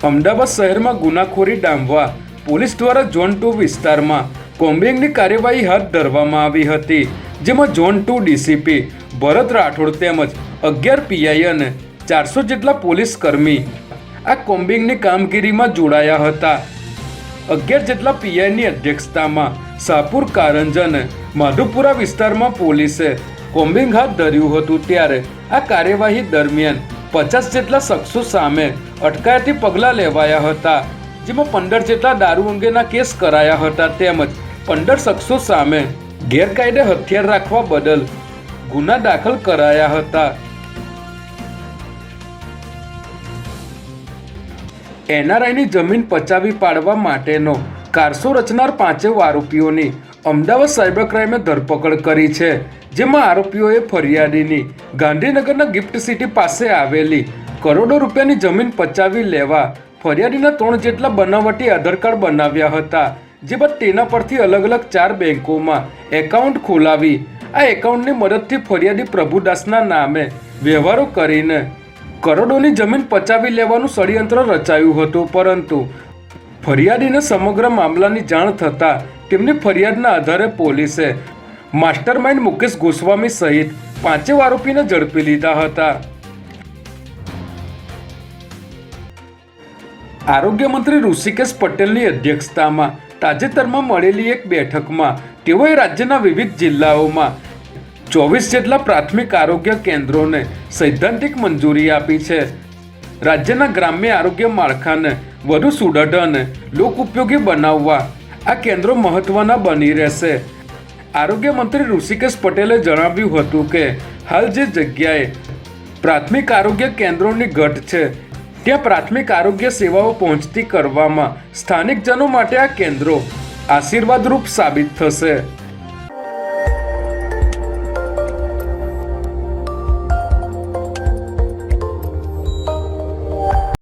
અમદાવાદ શહેરમાં ગુનાખોરી ડામવા પોલીસ દ્વારા ઝોન 2 વિસ્તારમાં કોમ્બિંગની કાર્યવાહી હાથ ધરવામાં આવી હતી, જેમાં ઝોન 2 ડીસીપી ભરત રાઠોડ તેમજ 11 પીઆઈ અને 400 જેટલા પોલીસ કર્મી આ કોમ્બિંગની કામગીરીમાં જોડાયા હતા। 11 જેટલા પીઆઈની અધ્યક્ષતામાં શાહપુર, કારંજ અને માધુપુરા વિસ્તારમાં પોલીસે કોમ્બિંગ હાથ ધર્યું હતું। ત્યારે આ કાર્યવાહી દરમિયાન 50 જેટલા શખ્સો સામે અટકાયતી પગલાં લેવાયા હતા, જેમાં 15 જેટલા દારૂ અંગેના કેસ કરાયા હતા તેમજ 15 શખ્સો સામે ગેરકાયદે હથિયાર રાખવા બદલ ગુના દાખલ કરાયા હતા। એનઆરઆઈની જમીન પચાવી પાડવા માટેનો કારસો રચનાર 5 આરોપીઓની અમદાવાદ સાયબર ક્રાઇમે ધરપકડ કરી છે, જેમાં આરોપીઓએ ફરિયાદીની ગાંધીનગરના ગિફ્ટ સિટી પાસે આવેલી કરોડો રૂપિયાની જમીન પચાવી લેવા ફરિયાદીના 3 જેટલા બનાવટી આધાર કાર્ડ બનાવ્યા હતા, જે બાદ તેના પરથી અલગ અલગ 4 બેંકોમાં એકાઉન્ટ ખોલાવી આ એકાઉન્ટની મદદથી ફરિયાદી પ્રભુદાસના નામે વ્યવહારો કરીને કરોડોની જમીન પચાવી લેવાનું ષડયંત્ર રચાયું હતું। પરંતુ ફરિયાદીને સમગ્ર મામલાની જાણ થતાં તેમની ફરિયાદના આધારે પોલીસે માસ્ટરમાઇન્ડ મુકેશ ગોસ્વામી સહિત 5 આરોપીને ઝડપી લીધા હતા। આરોગ્ય મંત્રી ઋષિકેશ પટેલની અધ્યક્ષતામાં તાજેતરમાં મળેલી એક બેઠકમાં તેઓએ રાજ્યના વિવિધ જિલ્લાઓમાં 24 જેટલા પ્રાથમિક આરોગ્ય કેન્દ્રોને સૈદ્ધાંતિક મંજૂરી આપી છે। રાજ્યના ગ્રામ્ય આરોગ્ય માળખાને વધુ સુદૃઢ અને લોક ઉપયોગી બનાવવા આ કેન્દ્રો મહત્વના બની રહેશે। આરોગ્ય મંત્રી ઋષિકેશ પટેલે જણાવ્યું હતું કે હાલ જે જગ્યાએ પ્રાથમિક આરોગ્ય કેન્દ્રોની ઘટ છે ત્યાં પ્રાથમિક આરોગ્ય સેવાઓ પહોંચતી કરવામાં સ્થાનિકજનો માટે આ કેન્દ્રો આશીર્વાદરૂપ સાબિત થશે।